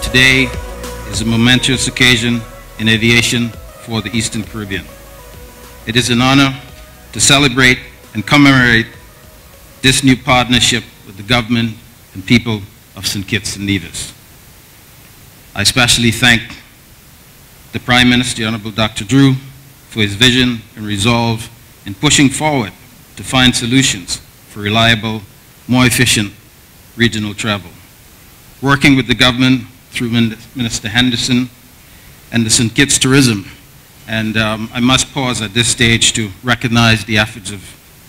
Today is a momentous occasion in aviation for the Eastern Caribbean. It is an honor to celebrate and commemorate this new partnership with the government and people of St. Kitts and Nevis. I especially thank the Prime Minister, the Honorable Dr. Drew, for his vision and resolve in pushing forward to find solutions for reliable, more efficient regional travel. Working with the government through Minister Henderson and the St. Kitts Tourism. And I must pause at this stage to recognize the efforts of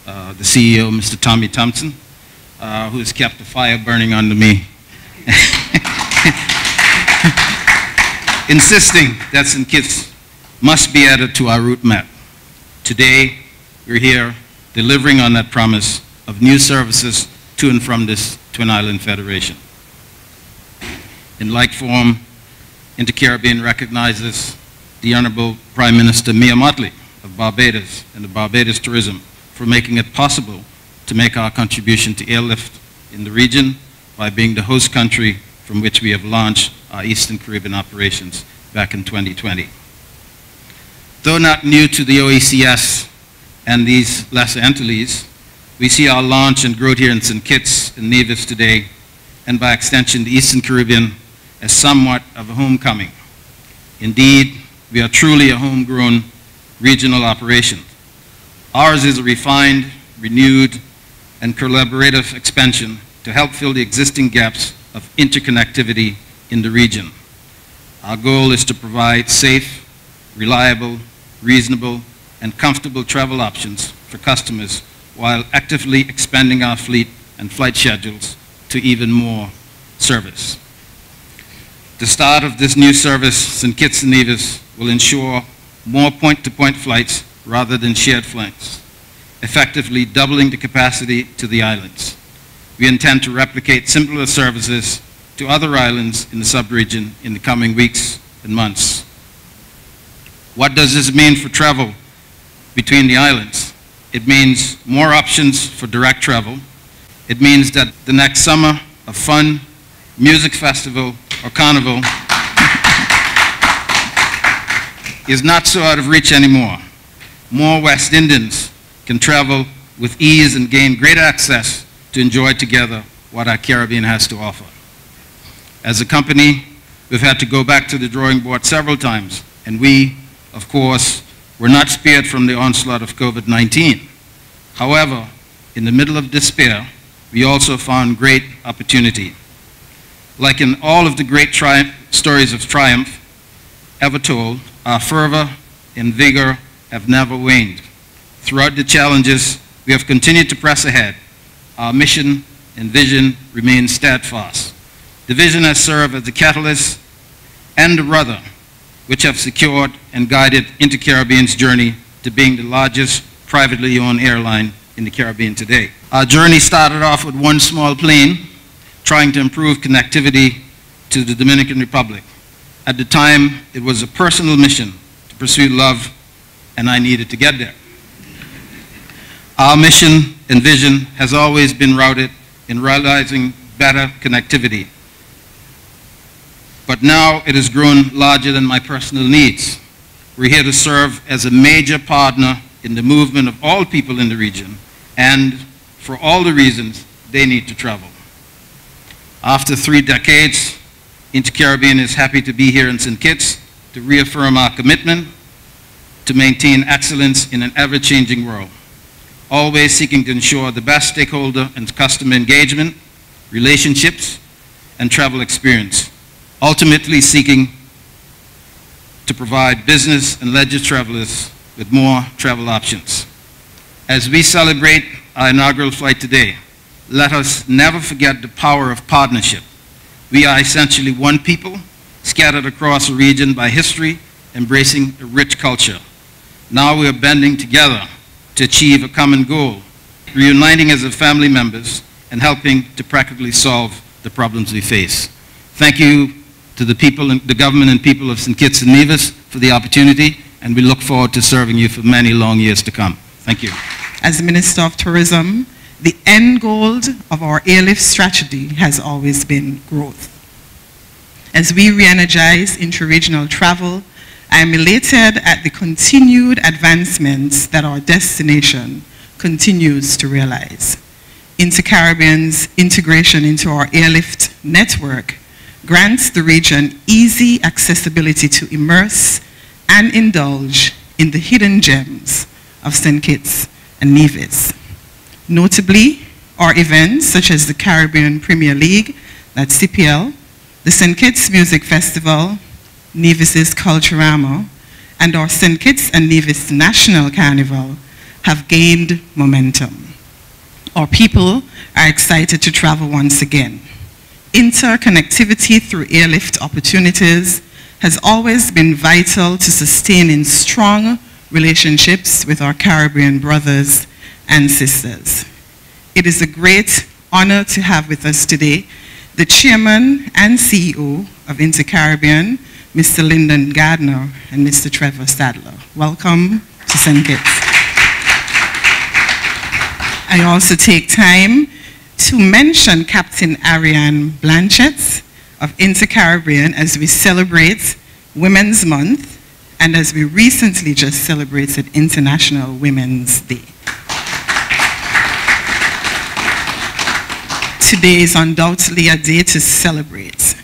the CEO, Mr. Tommy Thompson, who has kept the fire burning under me, insisting that St. Kitts must be added to our route map. Today, we're here delivering on that promise of new services to and from this Twin Island Federation. In like form, InterCaribbean recognizes the Honorable Prime Minister Mia Mottley of Barbados and the Barbados Tourism for making it possible to make our contribution to airlift in the region by being the host country from which we have launched our Eastern Caribbean operations back in 2020. Though not new to the OECS and these lesser entities, we see our launch and growth here in St. Kitts and Nevis today, and by extension the Eastern Caribbean, as somewhat of a homecoming. Indeed, we are truly a homegrown regional operation. Ours is a refined, renewed, and collaborative expansion to help fill the existing gaps of interconnectivity in the region. Our goal is to provide safe, reliable, reasonable, and comfortable travel options for customers while actively expanding our fleet and flight schedules to even more service. The start of this new service, St. Kitts and Nevis, will ensure more point-to-point flights rather than shared flights, effectively doubling the capacity to the islands. We intend to replicate similar services to other islands in the sub-region in the coming weeks and months. What does this mean for travel between the islands? It means more options for direct travel. It means that the next summer, a fun music festival or carnival is not so out of reach anymore. More West Indians can travel with ease and gain greater access to enjoy together what our Caribbean has to offer. As a company, we've had to go back to the drawing board several times, and we, of course, were not spared from the onslaught of COVID-19. However, in the middle of despair, we also found great opportunity. Like in all of the great stories of triumph ever told, our fervor and vigor have never waned. Throughout the challenges, we have continued to press ahead. Our mission and vision remain steadfast. The vision has served as the catalyst and the rudder which have secured and guided InterCaribbean's journey to being the largest privately owned airline in the Caribbean today. Our journey started off with one small plane trying to improve connectivity to the Dominican Republic. At the time, it was a personal mission to pursue love, and I needed to get there. Our mission and vision has always been rooted in realizing better connectivity. But now it has grown larger than my personal needs. We're here to serve as a major partner in the movement of all people in the region and for all the reasons they need to travel. After 3 decades, InterCaribbean is happy to be here in St. Kitts to reaffirm our commitment to maintain excellence in an ever-changing world, always seeking to ensure the best stakeholder and customer engagement, relationships, and travel experience, ultimately seeking to provide business and leisure travelers with more travel options. As we celebrate our inaugural flight today, let us never forget the power of partnership. We are essentially one people, scattered across a region by history, embracing a rich culture. Now we are bending together to achieve a common goal, reuniting as family members and helping to practically solve the problems we face. Thank you to the people, the government and people of St. Kitts and Nevis for the opportunity, and we look forward to serving you for many long years to come. Thank you. As the Minister of Tourism, the end goal of our airlift strategy has always been growth. As we re-energize intra-regional travel, I am elated at the continued advancements that our destination continues to realize. InterCaribbean's integration into our airlift network grants the region easy accessibility to immerse and indulge in the hidden gems of St. Kitts and Nevis. Notably, our events such as the Caribbean Premier League, that's CPL, the St. Kitts Music Festival, Nevis's Culturama, and our St. Kitts and Nevis National Carnival have gained momentum. Our people are excited to travel once again. Interconnectivity through airlift opportunities has always been vital to sustaining strong relationships with our Caribbean brothers and sisters. It is a great honor to have with us today the Chairman and CEO of InterCaribbean, Mr. Lyndon Gardner and Mr. Trevor Sadler. Welcome to St. Kitts. I also take time to mention Captain Ariane Blanchett of InterCaribbean as we celebrate Women's Month and as we recently just celebrated International Women's Day. Today is undoubtedly a day to celebrate.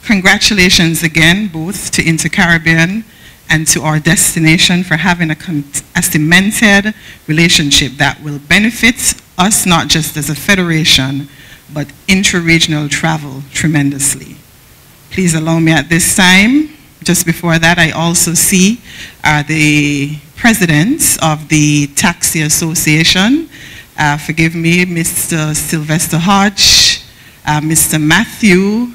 Congratulations again both to InterCaribbean and to our destination for having a cemented relationship that will benefit us not just as a federation, but intra-regional travel tremendously. Please allow me at this time, just before that, I also see the president of the Taxi Association. Forgive me, Mr. Sylvester Hodge, Mr. Matthew,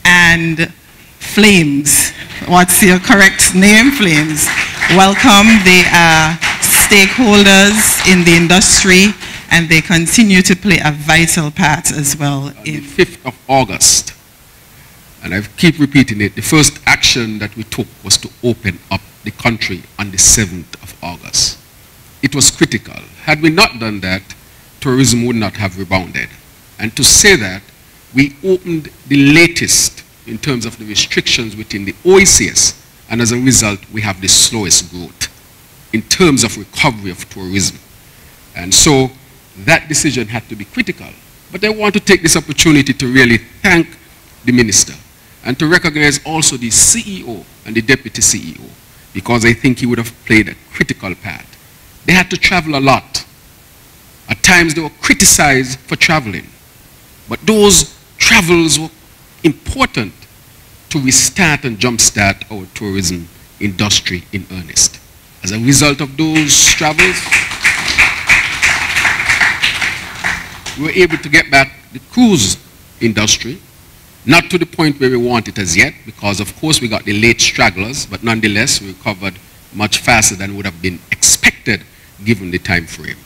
and Flames. What's your correct name? Flames. Welcome. They are stakeholders in the industry, and they continue to play a vital part as well. On the 5th of August, and I keep repeating it, the first action that we took was to open up the country on the 7th of August. It was critical. Had we not done that, tourism would not have rebounded. And to say that, we opened the latest in terms of the restrictions within the OECS, and as a result, we have the slowest growth in terms of recovery of tourism. And so that decision had to be critical. But I want to take this opportunity to really thank the minister and to recognize also the CEO and the deputy CEO, because I think he would have played a critical part. They had to travel a lot. At times they were criticized for traveling, but those travels were important to restart and jumpstart our tourism industry in earnest. As a result of those travels, we were able to get back the cruise industry, not to the point where we want it as yet, because of course we got the late stragglers, but nonetheless we recovered much faster than would have been expected given the time frame.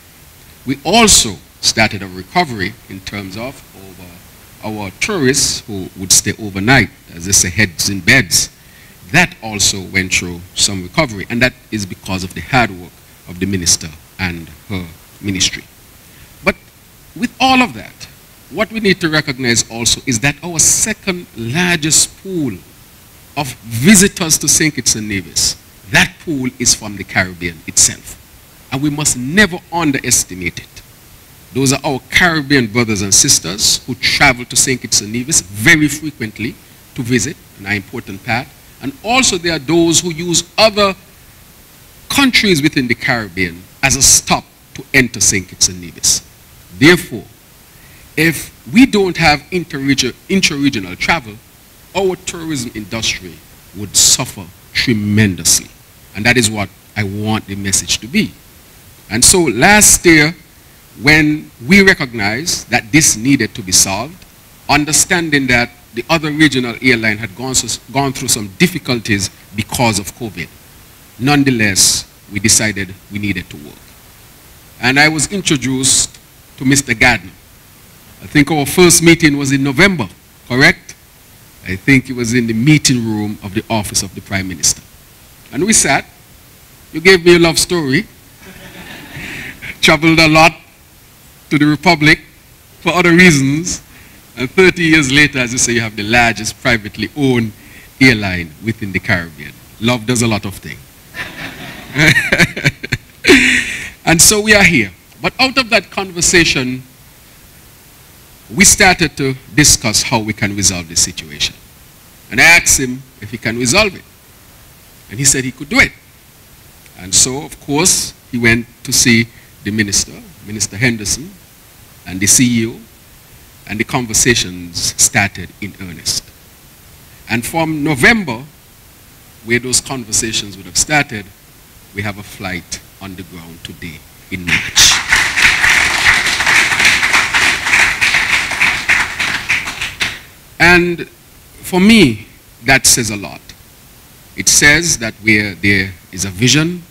We also started a recovery in terms of our tourists who would stay overnight, as they say, heads in beds. That also went through some recovery, and that is because of the hard work of the minister and her ministry. But with all of that, what we need to recognize also is that our second largest pool of visitors to St. Kitts and Nevis, that pool is from the Caribbean itself. And we must never underestimate it. Those are our Caribbean brothers and sisters who travel to St. Kitts and Nevis very frequently to visit, an important part. And also there are those who use other countries within the Caribbean as a stop to enter St. Kitts and Nevis. Therefore, if we don't have inter-regional travel, our tourism industry would suffer tremendously. And that is what I want the message to be. And so last year, when we recognized that this needed to be solved, understanding that the other regional airline had gone through some difficulties because of COVID, nonetheless, we decided we needed to work. And I was introduced to Mr. Gardner. I think our first meeting was in November, correct? I think it was in the meeting room of the office of the Prime Minister. And we sat. You gave me a love story. Traveled a lot to the Republic for other reasons. And 30 years later, as you say, you have the largest privately owned airline within the Caribbean. Love does a lot of things. And so we are here. But out of that conversation, we started to discuss how we can resolve this situation. And I asked him if he can resolve it. And he said he could do it. And so, of course, he went to see the minister, Minister Henderson, and the CEO, and the conversations started in earnest. And from November, where those conversations would have started, we have a flight on the ground today in March. And for me, that says a lot. It says that where there is a vision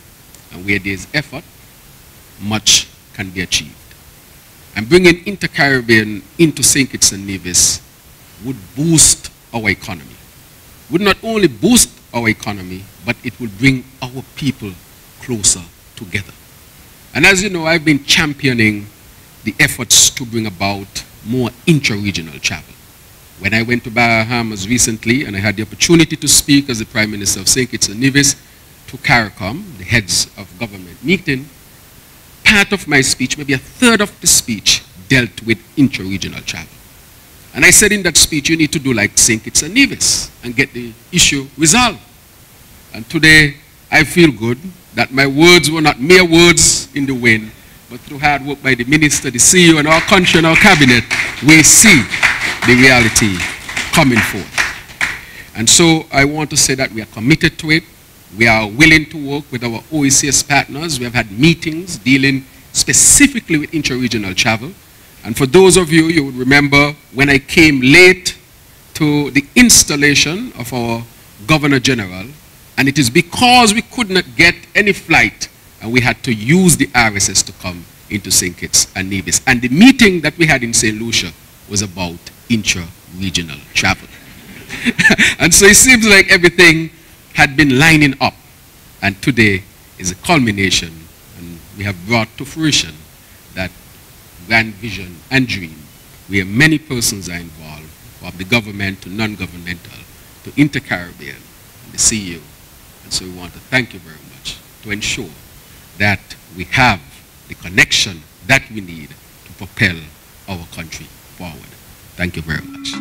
and where there is effort, much can be achieved. And bringing InterCaribbean into St. Kitts and Nevis would boost our economy. Would not only boost our economy, but it would bring our people closer together. And as you know, I've been championing the efforts to bring about more intra-regional travel. When I went to Bahamas recently, and I had the opportunity to speak as the Prime Minister of St. Kitts and Nevis to CARICOM, the heads of government meeting, part of my speech, maybe a third of the speech, dealt with intra-regional travel. And I said in that speech, you need to do like St. Kitts and Nevis and get the issue resolved. And today, I feel good that my words were not mere words in the wind, but through hard work by the minister, the CEO, and our country and our cabinet, we see the reality coming forth. And so I want to say that we are committed to it. We are willing to work with our OECS partners. We have had meetings dealing specifically with intra-regional travel. And for those of you, you would remember when I came late to the installation of our Governor General, and it is because we could not get any flight and we had to use the RSS to come into St. Kitts and Nevis. And the meeting that we had in St. Lucia was about intra-regional travel. And so it seems like everything had been lining up, and today is a culmination, and we have brought to fruition that grand vision and dream where many persons are involved, from the government to non-governmental, to InterCaribbean, and the CEO. And so we want to thank you very much to ensure that we have the connection that we need to propel our country forward. Thank you very much.